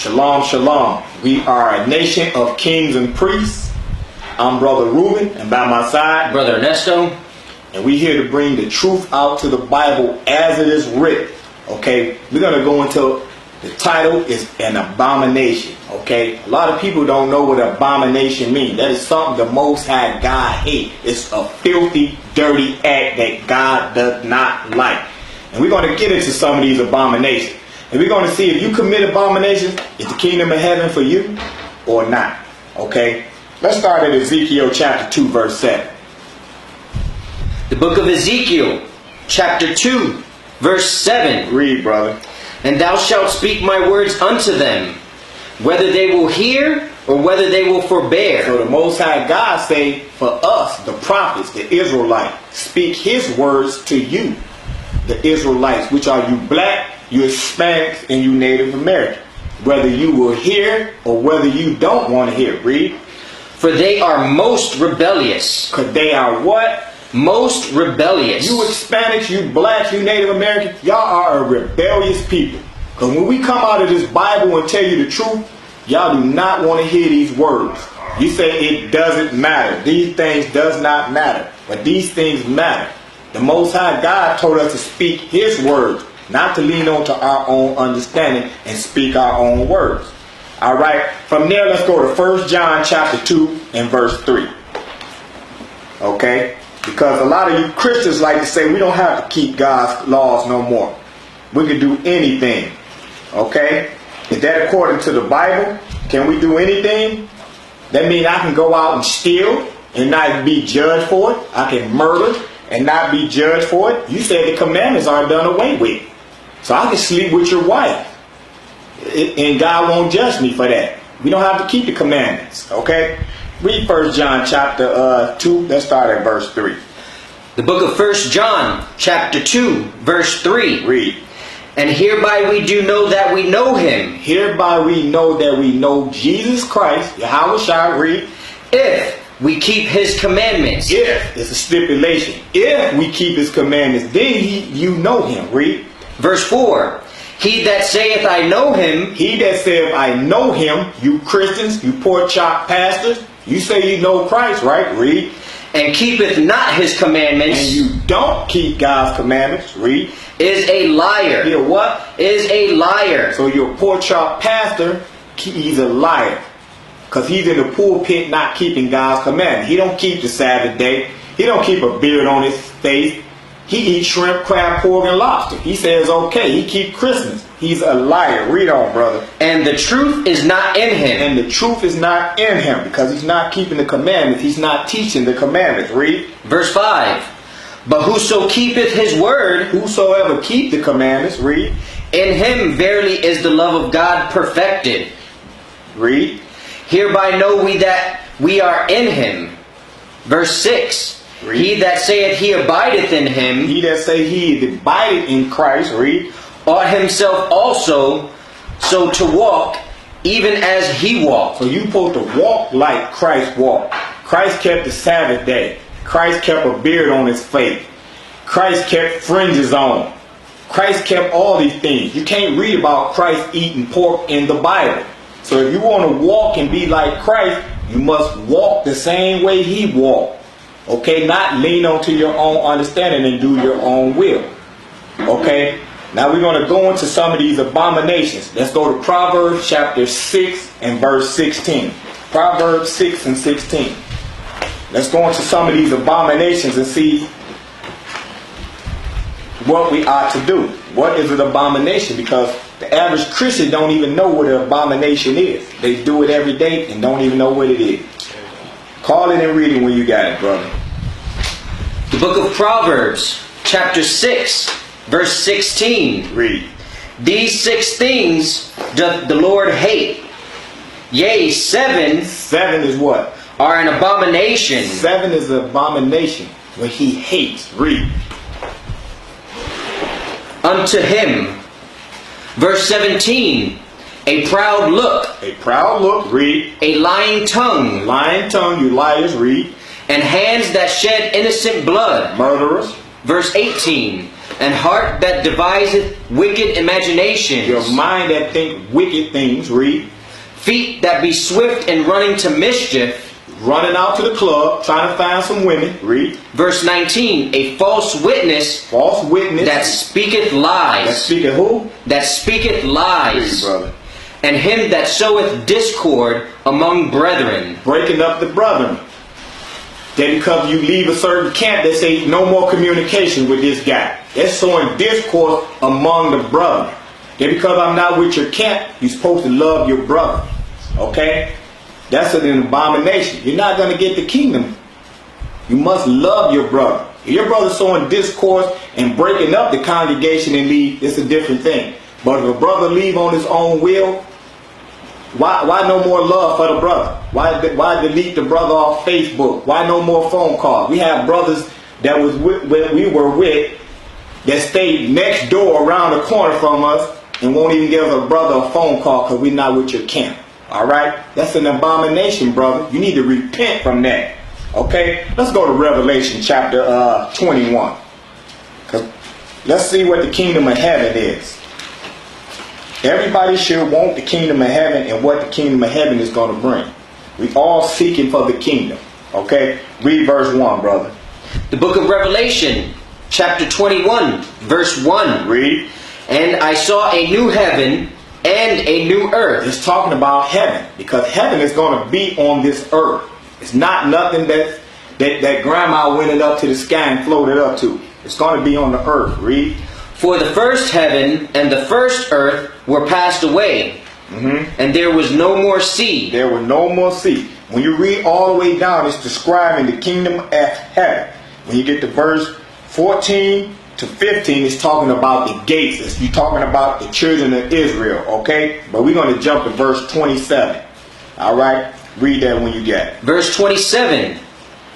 Shalom, shalom. We are a nation of kings and priests. I'm Brother Reuben, and by my side, Brother Ernesto. And we're here to bring the truth out to the Bible as it is written. Okay, we're going to go into the title is an abomination. Okay, a lot of people don't know what abomination means. That is something the Most High God hates. It's a filthy, dirty act that God does not like. And we're going to get into some of these abominations. And we're going to see if you commit abominations, is the kingdom of heaven for you or not. Okay, let's start at Ezekiel chapter 2, verse 7. The book of Ezekiel, chapter 2, verse 7. Read, brother. And thou shalt speak my words unto them, whether they will hear or whether they will forbear. So the Most High God say, for us, the prophets, the Israelites, speak his words to you, the Israelites, which are you black, you Hispanics, and you Native American. Whether you will hear or whether you don't want to hear. Read. For they are most rebellious. Because they are what? Most rebellious. You Hispanics, you blacks, you Native Americans, y'all are a rebellious people. Because when we come out of this Bible and tell you the truth, y'all do not want to hear these words. You say it doesn't matter. These things does not matter. But these things matter. The Most High God told us to speak his words, not to lean on to our own understanding and speak our own words. All right. From there, let's go to 1 John chapter 2 and verse 3. Okay. Because a lot of you Christians like to say we don't have to keep God's laws no more. We can do anything. Okay? Is that according to the Bible? Can we do anything? That means I can go out and steal and not be judged for it. I can murder and not be judged for it. You said the commandments are done away with. So I can sleep with your wife. And God won't judge me for that. We don't have to keep the commandments. Okay? Read 1 John chapter 2. Let's start at verse 3. The book of 1 John chapter 2 verse 3. Read. And hereby we do know that we know him. Hereby we know that we know Jesus Christ, Yahweh Shai, read. If we keep his commandments. If. It's a stipulation. If we keep his commandments, then you know him. Read. Verse 4. He that saith I know him. He that saith I know him. You Christians, you pork chop pastors. You say you know Christ, right? Read. And keepeth not his commandments. And you don't keep God's commandments. Read. Is a liar. You're what? Is a liar. So your pork chop pastor, he's a liar. Because he's in the pulpit not keeping God's commandments. He don't keep the Sabbath day. He don't keep a beard on his face. He eats shrimp, crab, pork, and lobster. He says okay. He keep Christmas. He's a liar. Read on, brother. And the truth is not in him. And the truth is not in him because he's not keeping the commandments. He's not teaching the commandments. Read. Verse 5. But whoso keepeth his word. Whosoever keep the commandments. Read. In him verily is the love of God perfected. Read. Hereby know we that we are in him. Verse 6. Read. He that saith he abideth in him. He that say he abideth in Christ. Read. Ought himself also so to walk, even as he walked. So you supposed to walk like Christ walked. Christ kept the Sabbath day. Christ kept a beard on his face. Christ kept fringes on. Christ kept all these things. You can't read about Christ eating pork in the Bible. So if you want to walk and be like Christ, you must walk the same way he walked. Okay, not lean on to your own understanding and do your own will. Okay, now we're going to go into some of these abominations. Let's go to Proverbs chapter 6 and verse 16. Proverbs 6 and 16. Let's go into some of these abominations and see what we ought to do. What is an abomination? Because the average Christian don't even know what an abomination is. They do it every day and don't even know what it is. Call it and read it when you got it, brother. The book of Proverbs, chapter 6, verse 16. Read. These 6 things doth the Lord hate. Yea, 7. 7 is what? Are an abomination. 7 is an abomination. What he hates. Read. Unto him. Verse 17. A proud look. A proud look. Read. A lying tongue. Lying tongue, you liars. Read. And hands that shed innocent blood. Murderers. Verse 18. and heart that deviseth wicked imaginations. Your mind that think wicked things. Read. Feet that be swift in running to mischief. Running out to the club, trying to find some women. Read. Verse 19, a false witness. False witness. That speaketh lies. That speaketh who? That speaketh lies. Read, brother. And him that soweth discord among brethren. Breaking up the brethren. That because you leave a certain camp, they say no more communication with this guy. They're sowing discord among the brethren. That because I'm not with your camp, you're supposed to love your brother. Okay? That's an abomination. You're not going to get the kingdom. You must love your brother. If your brother's sowing discourse and breaking up the congregation and leave, it's a different thing. But if a brother leave on his own will, why no more love for the brother? Why delete the brother off Facebook? Why no more phone calls? We have brothers that we were with that stayed next door around the corner from us and won't even give a brother a phone call because we're not with your camp. All right? That's an abomination, brother. You need to repent from that. Okay? Let's go to Revelation chapter 21. Let's see what the kingdom of heaven is. Everybody should want the kingdom of heaven and what the kingdom of heaven is going to bring. We all seeking for the kingdom. Okay? Read verse 1, brother. The book of Revelation, chapter 21, verse 1. Read. And I saw a new heaven and a new earth. It's talking about heaven, because heaven is going to be on this earth. It's not nothing that grandma went up to the sky and floated up to. It's going to be on the earth. Read. For the first heaven and the first earth were passed away, and there was no more sea. There was no more sea. When you read all the way down, it's describing the kingdom of heaven. When you get to verse 14 to 15, it's talking about the gates. You're talking about the children of Israel, okay? But we're going to jump to verse 27. All right? Read that when you get it. Verse 27.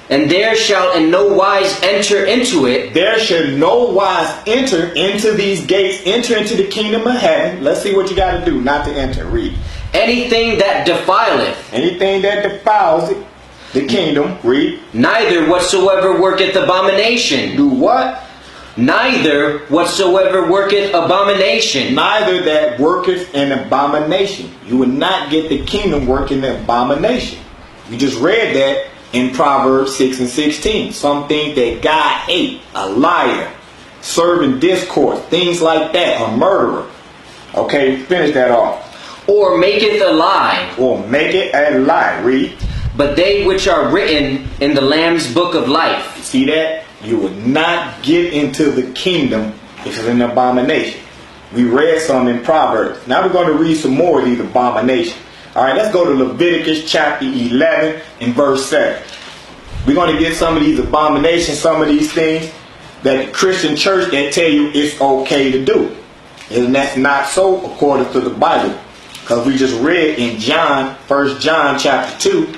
And there shall in no wise enter into it. There shall no wise enter into these gates, enter into the kingdom of heaven. Let's see what you got to do not to enter. Read. Anything that defileth. Anything that defiles it, the kingdom. Read. Neither whatsoever worketh abomination. Do what? Neither whatsoever worketh abomination. Neither that worketh an abomination. You will not get the kingdom working an abomination. We just read that in Proverbs 6 and 16. Some things that God hate. A liar. Serving discourse. Things like that. A murderer. Okay, finish that off. Or maketh a lie. Or make it a lie. Read. But they which are written in the Lamb's book of life. See that? You will not get into the kingdom if it's an abomination. We read some in Proverbs. Now we're going to read some more of these abominations. All right, let's go to Leviticus chapter 11 and verse 7. We're going to get some of these abominations, some of these things that the Christian church that tell you it's okay to do. And that's not so according to the Bible. Because we just read in John, 1 John chapter 2,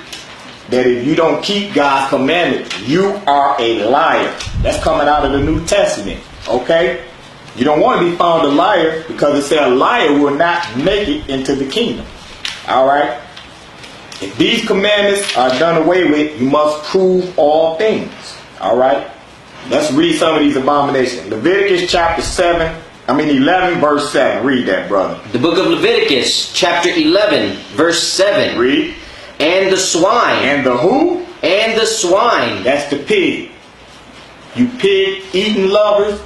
that if you don't keep God's commandments, you are a liar. That's coming out of the New Testament. Okay? You don't want to be found a liar, because it says a liar will not make it into the kingdom. Alright? If these commandments are done away with, you must prove all things. Alright? Let's read some of these abominations. Leviticus chapter 11 verse 7. Read that, brother. The book of Leviticus chapter 11 verse 7. Read. And the swine. And the who? And the swine. That's the pig. You pig eating lovers.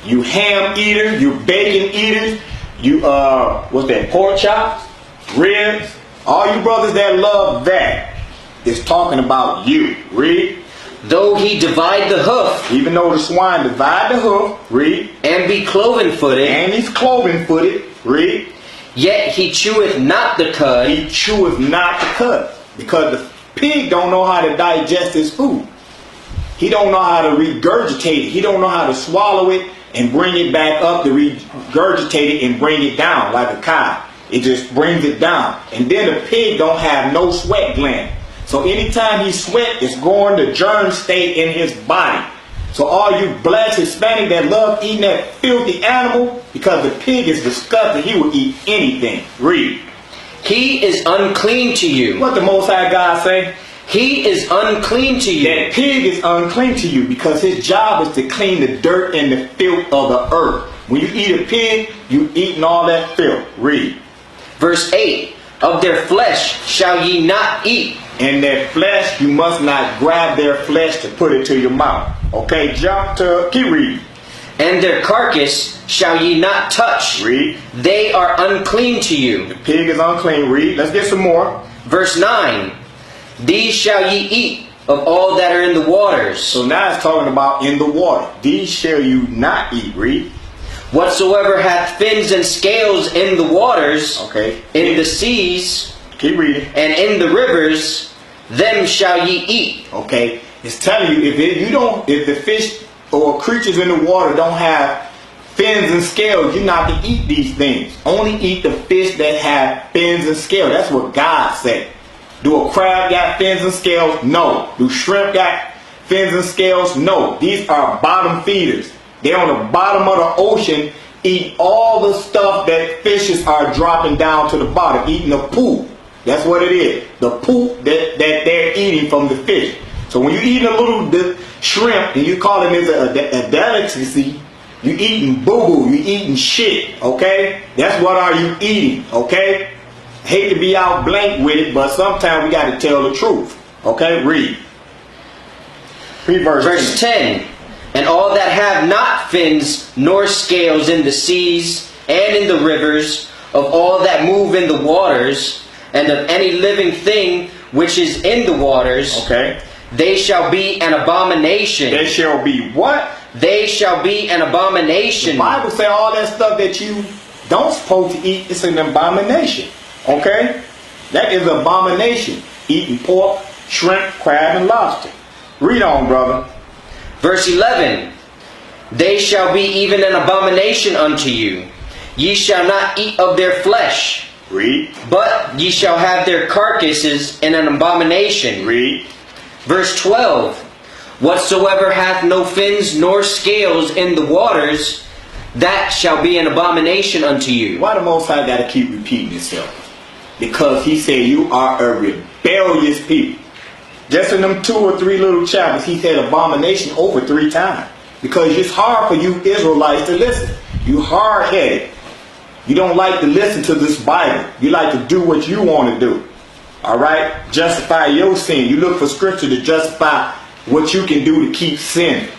You ham eaters. You bacon eaters. You what's that? Pork chops, ribs. All you brothers that love that is talking about you. Read. Though he divide the hoof. Even though the swine divide the hoof. Read. And be cloven footed. And he's cloven footed. Read. Yet he cheweth not the cud. He cheweth not the cud. Because the pig don't know how to digest his food. He don't know how to regurgitate it. He don't know how to swallow it and bring it back up to regurgitate it and bring it down like a cow. It just brings it down. And then the pig don't have no sweat gland. So anytime he sweat, it's going to germ state in his body. So all you blacks, Hispanic that love eating that filthy animal, because the pig is disgusting, he will eat anything. Read. He is unclean to you. What the Most High God say? He is unclean to you. That pig is unclean to you because his job is to clean the dirt and the filth of the earth. When you eat a pig, you eating all that filth. Read. Verse 8. Of their flesh shall ye not eat. And their flesh, you must not grab their flesh to put it to your mouth. Okay, jump to, keep reading. And their carcass shall ye not touch. Read. They are unclean to you. The pig is unclean. Read. Let's get some more. Verse 9. These shall ye eat of all that are in the waters. So now it's talking about in the water. These shall you not eat. Read. Whatsoever hath fins and scales in the waters, Okay. in the seas, Keep reading. and in the rivers, them shall ye eat. Okay. It's telling you if the fish or creatures in the water don't have fins and scales, you're not to eat these things. Only eat the fish that have fins and scales. That's what God said. Do a crab got fins and scales? No. Do shrimp got fins and scales? No. These are bottom feeders. They're on the bottom of the ocean, eat all the stuff that fishes are dropping down to the bottom, eating the poop. That's what it is. The poop that they're eating from the fish. So when you eat a little shrimp and you call it a delicacy, you eating boo-boo, you eating shit, okay? That's what are you eating, okay? Hate to be out blank with it, but sometimes we got to tell the truth. Okay, read. Read verse 10. And all that have not fins nor scales in the seas and in the rivers, of all that move in the waters, and of any living thing which is in the waters, okay, they shall be an abomination. They shall be what? They shall be an abomination. The Bible says all that stuff that you don't supposed to eat is an abomination. Okay? That is abomination. Eating pork, shrimp, crab, and lobster. Read on, brother. Verse 11. They shall be even an abomination unto you. Ye shall not eat of their flesh. Read. But ye shall have their carcasses in an abomination. Read. Verse 12. Whatsoever hath no fins nor scales in the waters, that shall be an abomination unto you. Why the Most High got to keep repeating itself? Because he said you are a rebellious people. Just in them 2 or 3 little chapters, he said abomination over 3 times. Because it's hard for you Israelites to listen. You hard-headed. You don't like to listen to this Bible. You like to do what you want to do. Alright? Justify your sin. You look for scripture to justify what you can do to keep sinning.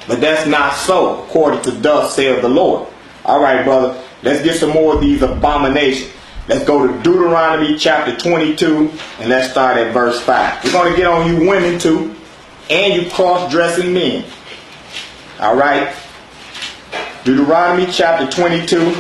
But that's not so, according to thus saith the Lord. Alright, brother. Let's get some more of these abominations. Let's go to Deuteronomy chapter 22, and let's start at verse 5. We're going to get on you women too, and you cross-dressing men. Alright? Deuteronomy chapter 22.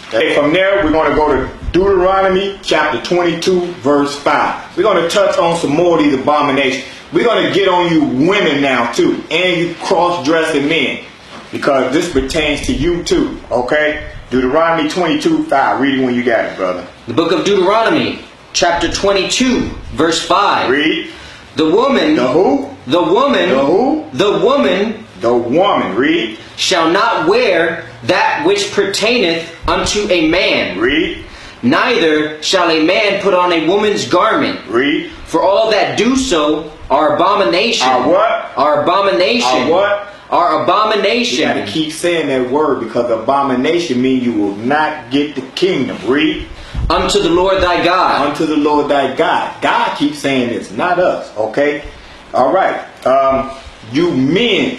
Okay, from there, we're going to go to Deuteronomy chapter 22, verse 5. We're going to touch on some more of these abominations. We're going to get on you women now too, and you cross-dressing men, because this pertains to you too, okay? Deuteronomy 22, 5. Read it when you got it, brother. The book of Deuteronomy, chapter 22, verse 5. Read. The woman... The who? The woman... The who? The woman... The woman. Read. Shall not wear that which pertaineth unto a man. Read. Neither shall a man put on a woman's garment. Read. For all that do so are abomination. Are what? Are abomination. Are what? Are abomination. You got to keep saying that word, because abomination means you will not get the kingdom. Read. Unto the Lord thy God. Unto the Lord thy God. God keeps saying this, not us. Okay? All right. You men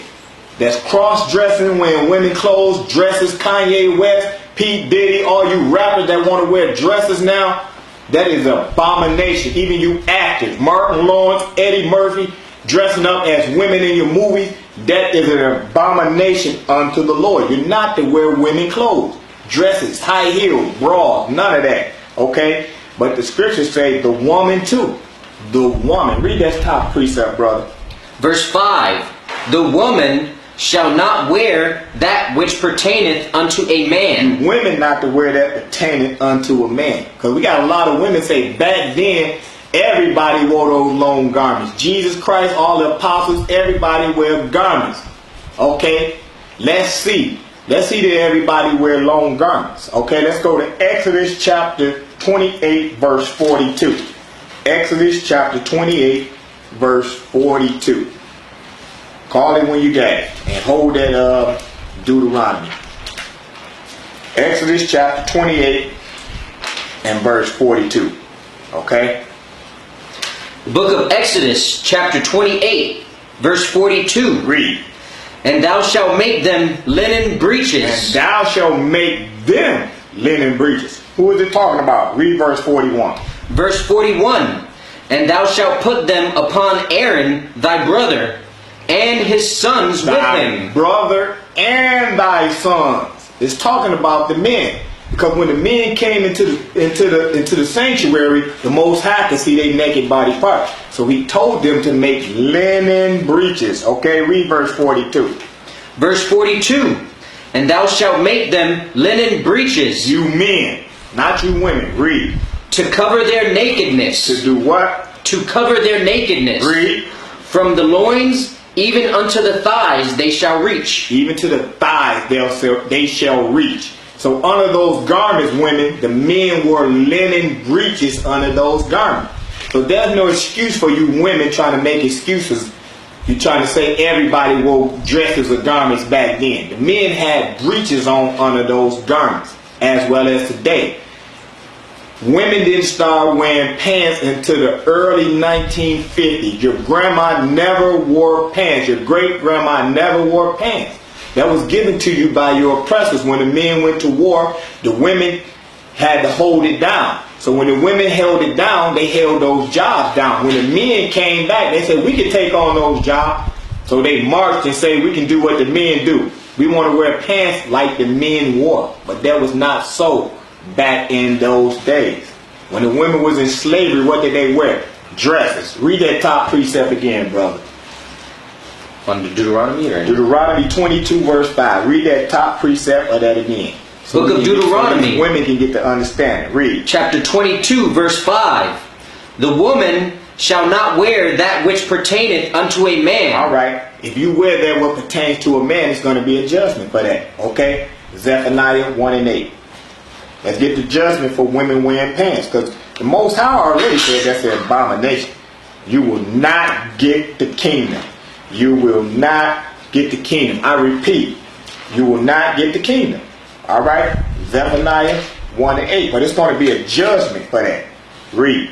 that's cross-dressing, wearing women clothes, dresses, Kanye West, Pete Diddy, all you rappers that want to wear dresses now, that is an abomination. Even you actors, Martin Lawrence, Eddie Murphy, dressing up as women in your movies, that is an abomination unto the Lord. You're not to wear women clothes, dresses, high heels, bras, none of that. Okay? But the scriptures say the woman too. The woman. Read that top precept, brother. Verse 5. The woman shall not wear that which pertaineth unto a man. Women not to wear that pertaineth unto a man. Because we got a lot of women say back then everybody wore those long garments. Jesus Christ, all the apostles, everybody wear garments. Okay? Let's see. Let's see that everybody wear long garments. Okay, let's go to Exodus chapter 28, verse 42. Exodus chapter 28, verse 42. Call it when you got it. And hold that Deuteronomy. Exodus chapter 28 and verse 42. Okay? The book of Exodus, chapter 28, verse 42. Read. And thou shalt make them linen And breeches. thou shalt make them linen breeches. Who is it talking about? Read verse 41. Verse 41. And thou shalt put them upon Aaron thy brother, and his sons with Thy him. brother and thy sons. It's talking about the men. Because when the men came into the sanctuary, the Most High could see their naked body parts. So he told them to make linen breeches. Okay, read verse 42. Verse 42. And thou shalt make them linen breeches You men, not you women. Read. to cover their nakedness. To do what? To cover their nakedness. Read. From the loins even unto the thighs they shall reach. Even to the thighs they shall reach. So under those garments, women, the men wore linen breeches under those garments. So there's no excuse for you women trying to make excuses. You're trying to say everybody wore dresses or garments back then. The men had breeches on under those garments, as well as today. Women didn't start wearing pants until the early 1950s. Your grandma never wore pants. Your great-grandma never wore pants. That was given to you by your oppressors. When the men went to war, the women had to hold it down. So when the women held it down, they held those jobs down. When the men came back, they said, we can take on those jobs. So they marched and said, we can do what the men do. We want to wear pants like the men wore. But that was not so back in those days. When the women was in slavery, what did they wear? Dresses. Read that top precept again, brother. Under Deuteronomy or Deuteronomy 22 verse 5. Read that top precept of that again. Book of Deuteronomy. So women can get to understand it. Read. chapter 22, verse 5. The woman shall not wear that which pertaineth unto a man. All right. If you wear that what pertains to a man, it's going to be a judgment for that. Okay? Zephaniah 1 and 8. Let's get the judgment for women wearing pants. Because the Most High already said that's an abomination. You will not get the kingdom. You will not get the kingdom. I repeat, you will not get the kingdom. All right? Zephaniah 1 and 8. But it's going to be a judgment for that. Read.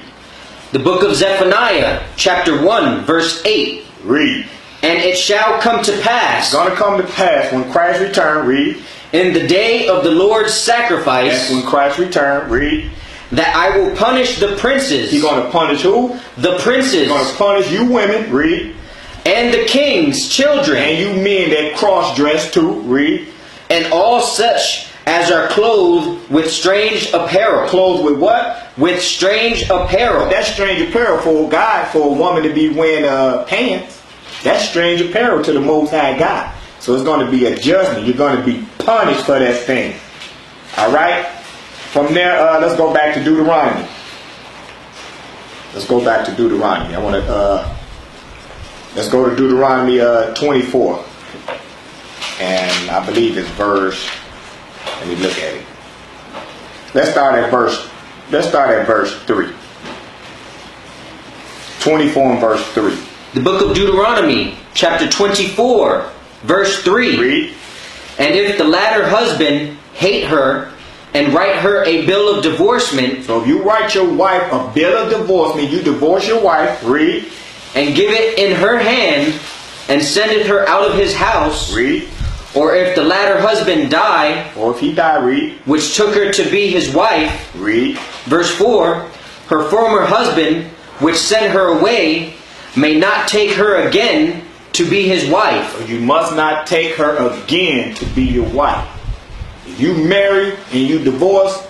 The book of Zephaniah, chapter 1, verse 8. Read. And it shall come to pass It's going to come to pass when Christ return. Read. in the day of the Lord's sacrifice That's when Christ return. Read. that I will punish the princes. He's going to punish who? The princes. He's going to punish you women. Read. And the king's children. And you men that cross-dress too. Read. And all such as are clothed with strange apparel. Clothed with what? With strange apparel. That's strange apparel for a guy, for a woman to be wearing pants. That's strange apparel to the Most High God. So it's going to be a judgment. You're going to be punished for that thing. All right? From there, let's go back to Deuteronomy. Let's go back to Deuteronomy. I want to, let's go to Deuteronomy 24. And I believe it's verse, let me look at it. Let's start at verse 3. 24 and verse 3. The book of Deuteronomy, chapter 24, verse 3. Read. And if the latter husband hate her, and write her a bill of divorcement, So if you write your wife a bill of divorcement, you divorce your wife. Read. and give it in her hand, and sendeth her out of his house, Read. or if the latter husband die, Or if he die, read. which took her to be his wife, Read. verse 4, her former husband, which sent her away, may not take her again to be his wife. You must not take her again to be your wife. If you marry and you divorce,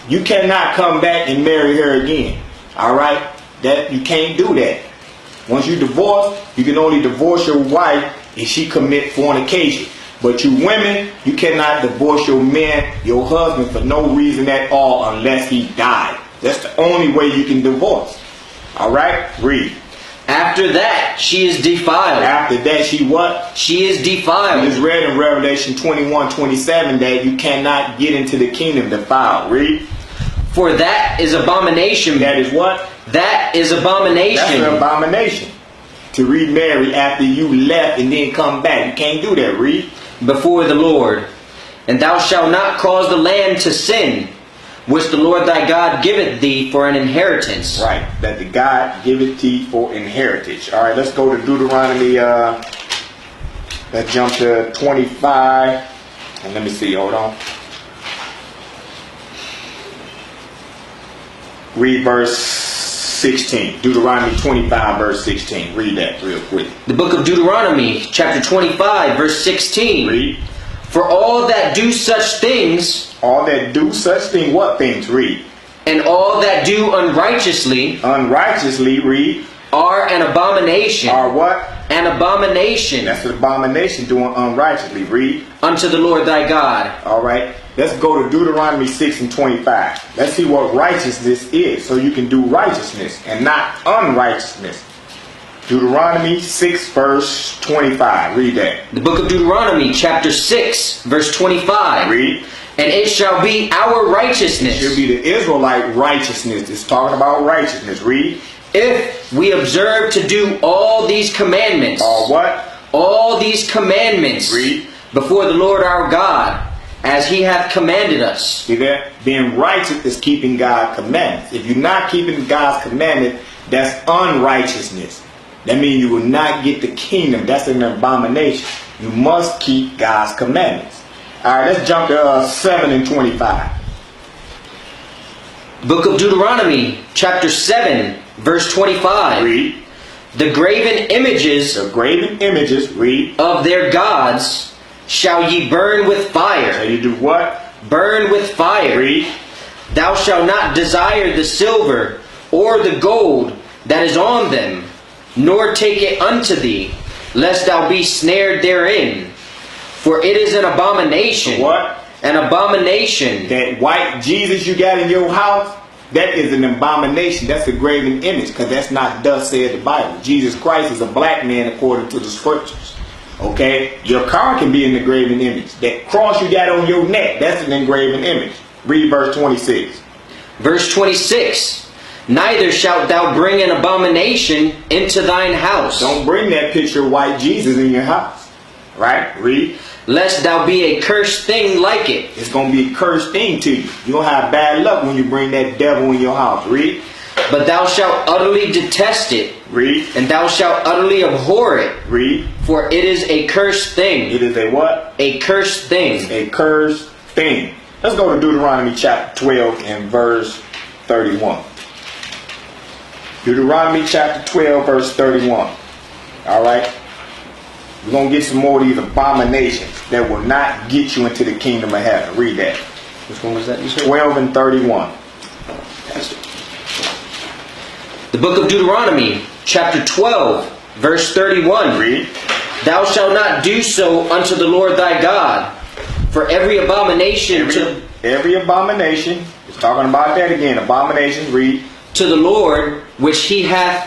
you cannot come back and marry her again. All right? That you can't do that. Once you divorce, you can only divorce your wife if she commit fornication. But you women, you cannot divorce your man, your husband, for no reason at all unless he died. That's the only way you can divorce. All right? Read. After that, she is defiled. After that, she what? She is defiled. It's read in Revelation 21:27 that you cannot get into the kingdom defiled. Read. For that is abomination. That is what? That is abomination. That's an abomination. To remarry after you left and then come back. You can't do that, read. Before the Lord. And thou shalt not cause the land to sin, which the Lord thy God giveth thee for an inheritance. Right. That the God giveth thee for inheritance. All right, let's go to Deuteronomy. Let's jump to 25. And let me see. Hold on. Read verse 16. Deuteronomy 25, verse 16. Read that real quick. The book of Deuteronomy, chapter 25, verse 16. Read. For all that do such things, All that do such thing, what things? Read. and all that do unrighteously, Unrighteously, read. are an abomination. Are what? An abomination That's an abomination, doing unrighteously. Read. unto the Lord thy God. All right. Let's go to Deuteronomy 6 and 25. Let's see what righteousness is, so you can do righteousness and not unrighteousness. Deuteronomy 6, verse 25. Read that. The book of Deuteronomy, chapter 6, verse 25. Read. And it shall be our righteousness, It should be the Israelite righteousness. It's talking about righteousness. Read. if we observe to do all these commandments. All what? All these commandments. Read. Before the Lord our God, as he hath commanded us. See that? Being righteous is keeping God's commandments. If you're not keeping God's commandments, that's unrighteousness. That means you will not get the kingdom. That's an abomination. You must keep God's commandments. All right, let's jump to 7 and 25. Book of Deuteronomy, chapter 7, verse 25. Read. The graven images The graven images, read. of their gods shall ye burn with So fire. you do what? Burn with fire. Read. Thou shalt not desire the silver or the gold that is on them, nor take it unto thee, lest thou be snared therein. For it is an abomination. What? An abomination. That white Jesus you got in your house, that is an abomination. That's a graven image, because that's not thus said the Bible. Jesus Christ is a black man according to the scriptures. Okay? Your car can be an engraven image. That cross you got on your neck, that's an engraven image. Read verse 26. Verse 26. Neither shalt thou bring an abomination into thine house, Don't bring that picture of white Jesus in your house. Right? Read. lest thou be a cursed thing like it. It's going to be a cursed thing to you. You're going to have bad luck when you bring that devil in your house. Read. But thou shalt utterly detest it, Read. and thou shalt utterly abhor it. Read. For it is a cursed thing. It is a what? A cursed thing. A cursed thing. Let's go to Deuteronomy chapter 12 and verse 31. Deuteronomy chapter 12 verse 31. Alright? We're going to get some more of these abominations that will not get you into the kingdom of heaven. Read that. Which one was that you said? 12 and 31. The book of Deuteronomy, chapter 12, verse 31. Read. Thou shalt not do so unto the Lord thy God, for every abomination Every abomination. It's talking about that again. Abominations. Read. to the Lord which he hath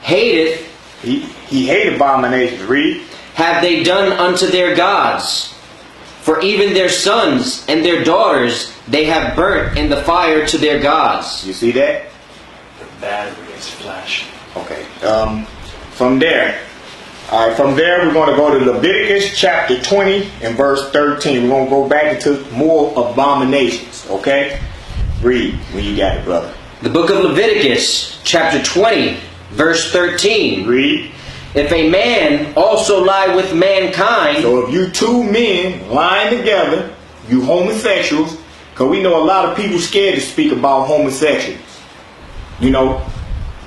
hated, He hated abominations. Read. have they done unto their gods. For even their sons and their daughters they have burnt in the fire to their gods. You see that? The battery is flashing. Okay. From there. Alright, from there we're going to go to Leviticus chapter 20 and verse 13. We're going to go back into more abominations. Okay? Read when you got it, brother. The book of Leviticus, chapter 20, verse 13. Read. If a man also lie with mankind, So if you two men lying together, you homosexuals, because we know a lot of people scared to speak about homosexuals. You know,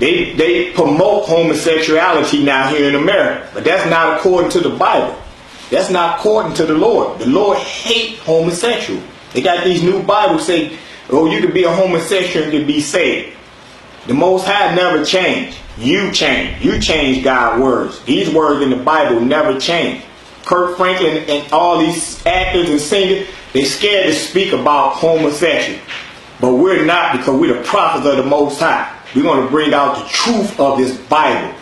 they promote homosexuality now here in America, but that's not according to the Bible. That's not according to the Lord. The Lord hates homosexual. They got these new Bibles say, oh, you can be a homosexual and be saved. The Most High never changed. You change. You change God's words. These words in the Bible never change. Kirk Franklin and all these actors and singers, they scared to speak about homosexuality. But we're not, because we're the prophets of the Most High. We're going to bring out the truth of this Bible,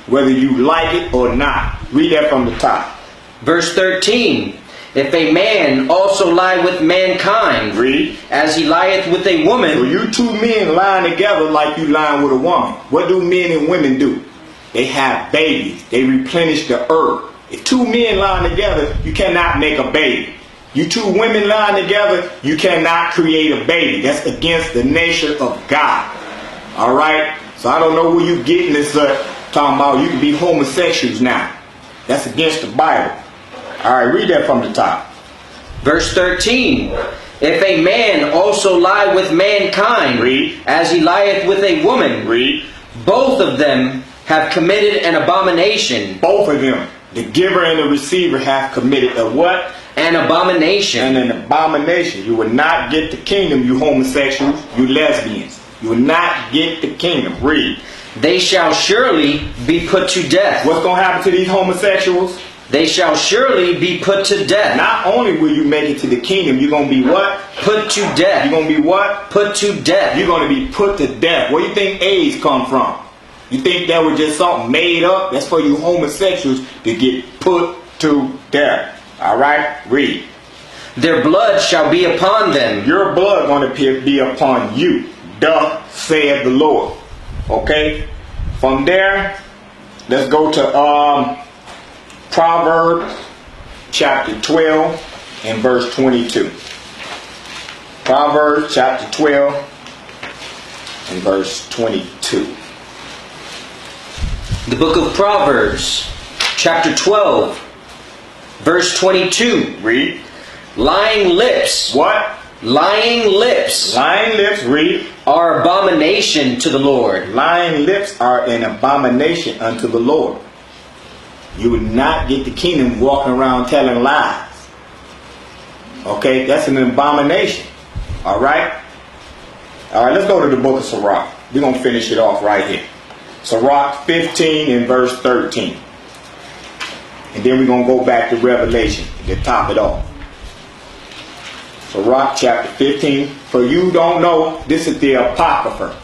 whether you like it or not. Read that from the top. verse 13. If a man also lie with mankind, Read. as he lieth with a So woman, you two men lying together like you lying with a woman. What do men and women do? They have babies. They replenish the earth. If two men lying together, you cannot make a baby. You two women lying together, you cannot create a baby. That's against the nature of God. All right? So I don't know where you getting this talking about you can be homosexuals now. That's against the Bible. All right, read that from the top. verse 13. If a man also lie with mankind, Read. as he lieth with a woman, Read. both of them have committed an abomination. Both of them, the giver and the receiver, have committed a what? An abomination. And an abomination. You will not get the kingdom, you homosexuals, you lesbians. You will not get the kingdom. Read. They shall surely be put to death. What's going to happen to these homosexuals? They shall surely be put to death. Not only will you make it to the kingdom, you're going to be what? Put to death. You're going to be what? Put to death. You're going to be put to death. Where do you think AIDS come from? You think that was just something made up? That's for you homosexuals to get put to death. All right? Read. Their blood shall be upon them. Your blood going to be upon you. Thus saith the Lord. Okay? From there, let's go to Proverbs chapter 12 and verse 22. Proverbs chapter 12 and verse 22. The book of Proverbs, chapter 12, verse 22. Read. Lying lips. What? Lying lips Lying lips, read. are abomination to the Lord. Lying lips are an abomination unto the Lord. You would not get the kingdom walking around telling lies. Okay, that's an abomination. Alright? Alright, let's go to the book of Sirach. We're going to finish it off right here. Sirach 15 and verse 13. And then we're going to go back to Revelation to top it off. Sirach chapter 15. For you don't know, this is the Apocrypha.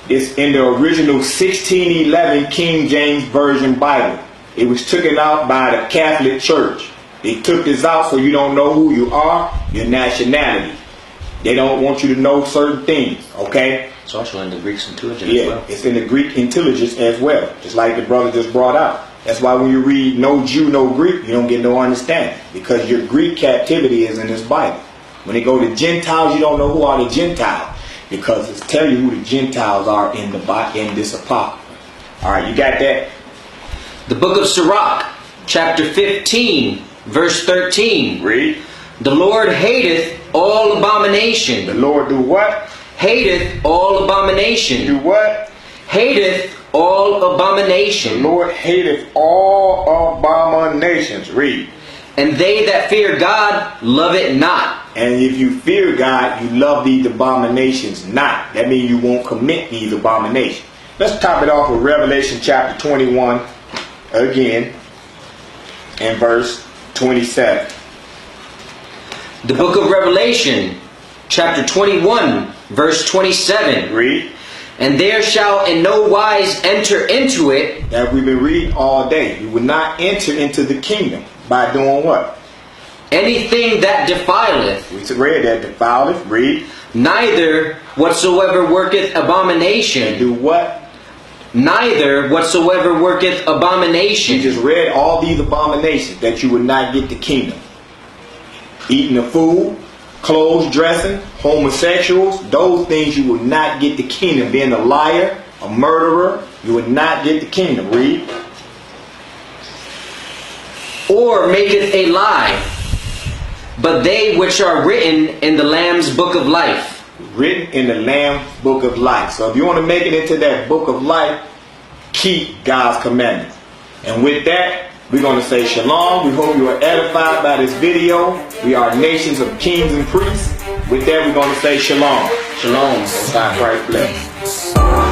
It's in the original 1611 King James Version Bible. It was taken out by the Catholic Church. They took this out so you don't know who you are, your nationality. They don't want you to know certain things, okay? It's also in the Greek Septuagint Yeah, as well. it's in the Greek intelligence as well, just like the brother just brought out. That's why when you read no Jew, no Greek, you don't get no understanding, because your Greek captivity is in this Bible. When they go to Gentiles, you don't know who are the Gentiles, because it's tell you who the Gentiles are in this Apocrypha. All right, you got that? The book of Sirach, chapter 15, verse 13. Read. The Lord hateth all abomination. The Lord do what? Hateth all abomination. Do what? Hateth all The abomination. Lord hateth all abominations. Read. And they that fear God love it not. And if you fear God, you love these abominations not. That means you won't commit these abominations. Let's top it off with Revelation chapter 21 again and verse 27. The book of Revelation, chapter 21, verse 27. Read. And there shall in no wise enter into it That we've been reading all day. You will not enter into the kingdom by doing what? anything that defileth, We read that defileth. Read. neither whatsoever worketh abomination. Do what? Neither whatsoever worketh You abomination. just read all these abominations that you would not get the kingdom. Eating the food, clothes, dressing, homosexuals, those things you would not get the kingdom. Being a liar, a murderer, you would not get the kingdom. Read. Or maketh a lie, but they which are written in the Lamb's book of life. Written in the Lamb's book of life. So if you want to make it into that book of life, keep God's commandments. And with that, we're going to say shalom. We hope you are edified by this video. We are nations of kings and priests. With that, we're going to say shalom. Shalom. God Christ bless.